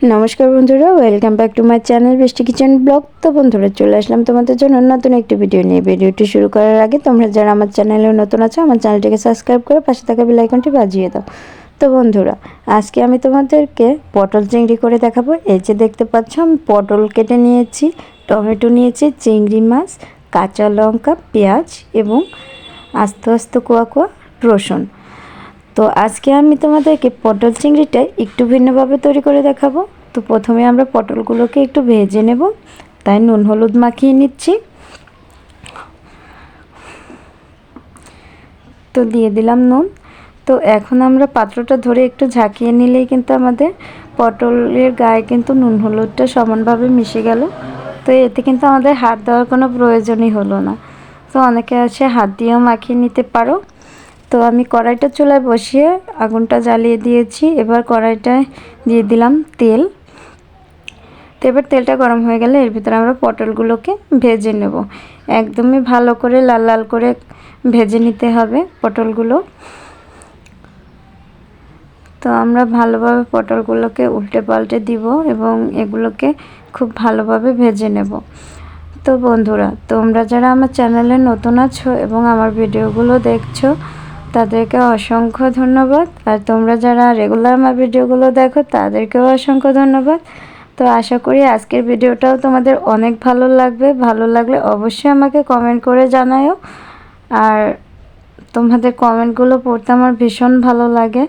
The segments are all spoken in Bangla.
নমস্কার বন্ধুরা, welcome back to my channel বৃষ্টি কিচেন ব্লগ। তো বন্ধুরা, চলে আসলাম তোমাদের জন্য নতুন একটি ভিডিও নিয়ে। ভিডিওটি শুরু করার আগে তোমরা যারা আমার চ্যানেলে নতুন আছো, আমার চ্যানেলটিকে সাবস্ক্রাইব করে পাশে থাকা বেল আইকনটি বাজিয়ে দাও। তো বন্ধুরা, আজকে আমি তোমাদেরকে পটল চিংড়ি করে দেখাবো। এই যে দেখতে পাচ্ছ, আমি পটল কেটে নিয়েছি, টমেটো নিয়েছি, চিংড়ি মাছ, কাঁচা লঙ্কা, পেঁয়াজ এবং আস্তে আস্তে কোয়া কোয়া রসুন। তো আজকে আমি তোমাদেরকে পটল চিংড়িটা একটু ভিন্নভাবে তৈরি করে দেখাবো। তো প্রথমে আমরা পটলগুলোকে একটু ভেজে নেব, তাই নুন হলুদ মাখিয়ে নিচ্ছি। তো দিয়ে দিলাম নুন। তো এখন আমরা পাত্রটা ধরে একটু ঝাঁকিয়ে নিলেই কিন্তু আমাদের পটলের গায়ে কিন্তু নুন হলুদটা সমানভাবে মিশে গেল। তো এতে কিন্তু আমাদের হাত দেওয়ার কোনো প্রয়োজনই হলো না। তো অনেকে আছে হাত দিয়েও মাখিয়ে নিতে পারো। তো আমি কড়াইটা চুলায় বসিয়ে আগুনটা জ্বালিয়ে দিয়েছি। এবার কড়াইটায় দিয়ে দিলাম তেল। তো এবার তেলটা গরম হয়ে গেলে এর ভিতরে আমরা পটলগুলোকে ভেজে নেব। একদমই ভালো করে লাল লাল করে ভেজে নিতে হবে পটলগুলো। তো আমরা ভালোভাবে পটলগুলোকে উল্টে পাল্টে দিব এবং এগুলোকে খুব ভালোভাবে ভেজে নেব। তো বন্ধুরা, তোমরা যারা আমার চ্যানেলে নতুন আছো এবং আমার ভিডিওগুলো দেখছো, তাদেরকে অসংখ্য ধন্যবাদ। আর তোমরা যারা রেগুলার আমার ভিডিওগুলো দেখো, তাদেরকেও অসংখ্য ধন্যবাদ। তো আশা করি আজকের ভিডিওটাও তোমাদের অনেক ভালো লাগবে। ভালো লাগলে অবশ্যই আমাকে কমেন্ট করে জানাও। আর তোমাদের কমেন্টগুলো পড়তে আমার ভীষণ ভালো লাগে।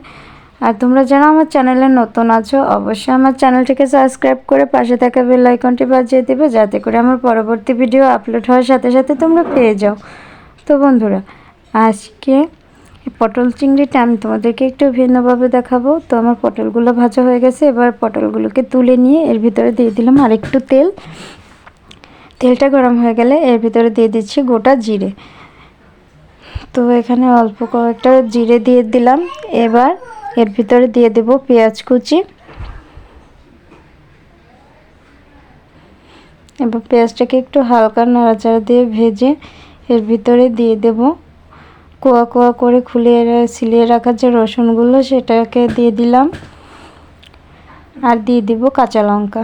আর তোমরা যারা আমার চ্যানেলে নতুন আছো, অবশ্যই আমার চ্যানেলটিকে সাবস্ক্রাইব করে পাশে থাকা বেল আইকনটি বাজিয়ে দেবে, যাতে করে আমার পরবর্তী ভিডিও আপলোড হওয়ার সাথে সাথে তোমরা পেয়ে যাও। তো বন্ধুরা, আজকে পটল চিংড়িটা আমি তোমাদেরকে একটু ভিন্নভাবে দেখাবো। তো আমার পটলগুলো ভাজা হয়ে গেছে। এবার পটলগুলোকে তুলে নিয়ে এর ভিতরে দিয়ে দিলাম আরেকটু তেল। তেলটা গরম হয়ে গেলে এর ভিতরে দিয়ে দিচ্ছি গোটা জিরে। তো এখানে অল্প কয়েকটা জিরে দিয়ে দিলাম। এবার এর ভিতরে দিয়ে দেব পেঁয়াজ কুচি। এবার পেঁয়াজটাকে একটু হালকা নাড়াচাড়া দিয়ে ভেজে এর ভিতরে দিয়ে দেব কোয়া কোয়া করে ছিলিয়ে রাখা যে রসুনগুলো, সেটাকে দিয়ে দিলাম। আর দিয়ে দিব কাঁচা লঙ্কা।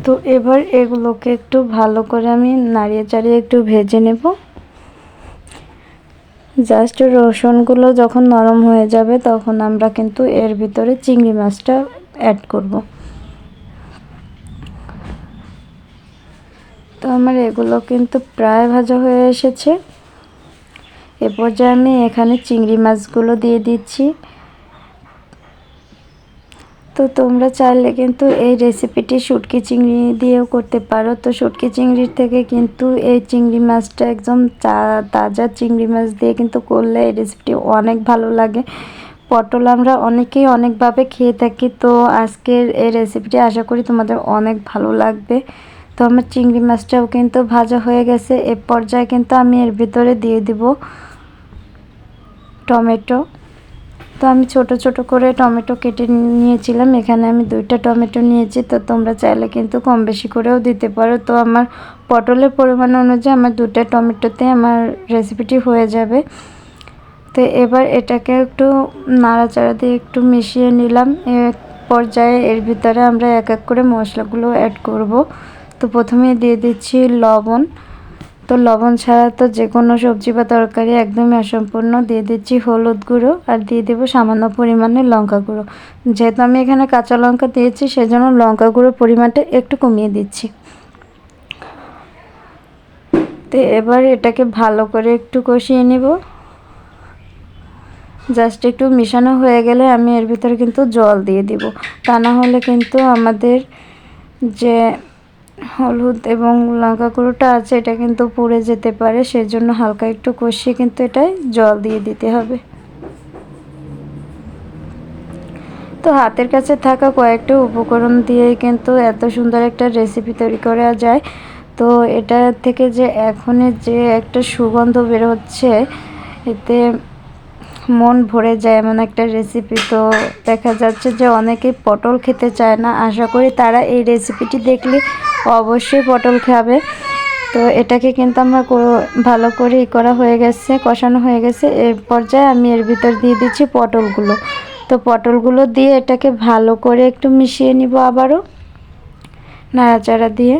তো এবার এগুলোকে একটু ভালো করে আমি নাড়িয়ে চাড়িয়ে একটু ভেজে নেব। জাস্ট রসুনগুলো যখন নরম হয়ে যাবে, তখন আমরা কিন্তু এর ভিতরে চিংড়ি মাছটা অ্যাড করব। তো আমার এগুলো কিন্তু প্রায় ভাজা হয়ে এসেছে। এ পর্যায়ে আমি এখানে চিংড়ি মাছগুলো দিয়ে দিচ্ছি। তো তোমরা চাইলে কিন্তু এই রেসিপিটি শুটকি চিংড়ি দিয়েও করতে পারো। তো শুটকি চিংড়ির থেকে কিন্তু এই চিংড়ি মাছটা একদম তাজা চিংড়ি মাছ দিয়ে কিন্তু করলে এই রেসিপিটি অনেক ভালো লাগে। পটল আমরা অনেকেই অনেকভাবে খেয়ে থাকি। তো আজকের এই রেসিপিটি আশা করি তোমাদের অনেক ভালো লাগবে। তো আমার চিংড়ি মাছটাও কিন্তু ভাজা হয়ে গেছে। এ পর্যায়ে কিন্তু আমি এর ভিতরে দিয়ে দিব টমেটো। তো আমি ছোট ছোট করে টমেটো কেটে নিয়েছিলাম। এখানে আমি 2টা টমেটো নিয়েছি। তো তোমরা চাইলে কিন্তু কম বেশি করেও দিতে পারো। তো আমার পটলের পরিমাণ অনুযায়ী আমার 2টা টমেটোতে আমার রেসিপিটি হয়ে যাবে। তো এবার এটাকে একটু নাড়াচাড়া দিয়ে একটু মিশিয়ে নিলাম। এক পর্যায়ে এর ভিতরে আমরা এক এক করে মশলাগুলো অ্যাড করব। তো প্রথমে দিয়ে দিচ্ছি লবণ। তো লবণ ছাড়া তো যে কোনো সবজি বা তরকারি একদমই অসম্পূর্ণ। দিয়ে দিচ্ছি হলুদ গুঁড়ো আর দিয়ে দেবো সামান্য পরিমাণে লঙ্কা গুঁড়ো। যেহেতু আমি এখানে কাঁচা লঙ্কা দিয়েছি, সেজন্য লঙ্কা গুঁড়োর পরিমাণটা একটু কমিয়ে দিচ্ছি। তো এবার এটাকে ভালো করে একটু কষিয়ে নেব। জাস্ট একটু মিশানো হয়ে গেলে আমি এর ভিতরে কিন্তু জল দিয়ে দিব। তা না হলে কিন্তু আমাদের যে হলুদ এবং লঙ্কা গুঁড়োটা আছে, এটা কিন্তু পুড়ে যেতে পারে। সেজন্য হালকা একটু কষিয়ে কিন্তু এটায় জল দিয়ে দিতে হবে। তো হাতের কাছে থাকা কয়েকটা উপকরণ দিয়েই কিন্তু এত সুন্দর একটা রেসিপি তৈরি করা যায়। তো এটা থেকে যে এখনই যে একটা সুগন্ধ বের হচ্ছে, এতে মন ভরে যায় এমন একটা রেসিপি। তো দেখা যাচ্ছে যে অনেকেই পটল খেতে চায় না। আশা করি তারা এই রেসিপিটি দেখলে অবশ্যই পটল খাবে। তো এটাকে কিন্তু আমার ভালো করে করা হয়ে গেছে, কষানো হয়ে গেছে। এর পর্যায়ে আমি এর ভিতর দিয়ে দিচ্ছি পটলগুলো। তো পটলগুলো দিয়ে এটাকে ভালো করে একটু মিশিয়ে নিব, আবারও নাড়াচাড়া দিয়ে।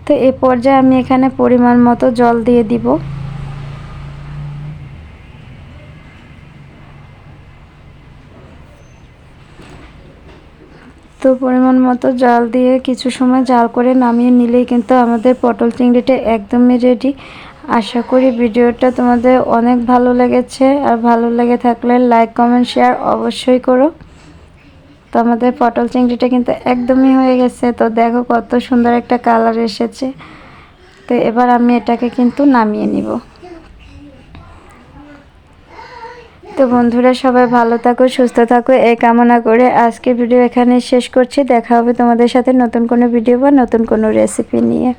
তো এই পর্যায়ে আমি এখানে পরিমাণ মতো জল দিয়ে দিব। তো পরিমাণ মতো জল দিয়ে কিছু সময় জাল করে নামিয়ে নিলেই কিন্তু আমাদের পটল চিংড়িটা একদমই রেডি। আশা করি ভিডিওটা তোমাদের অনেক ভালো লেগেছে, আর ভালো লেগে থাকলে লাইক কমেন্ট শেয়ার অবশ্যই করো। তো আমাদের পটল চিংড়িটা কিন্তু একদমই হয়ে গেছে। তো দেখো কত সুন্দর একটা কালার এসেছে। তো এবার আমি এটাকে কিন্তু নামিয়ে নিব। তো বন্ধুরা সবাই ভালো থাকো, সুস্থ থাকো এই কামনা করে আজকে ভিডিও এখানে শেষ করছি। দেখা হবে তোমাদের সাথে নতুন কোনো ভিডিও বা নতুন কোনো রেসিপি নিয়ে।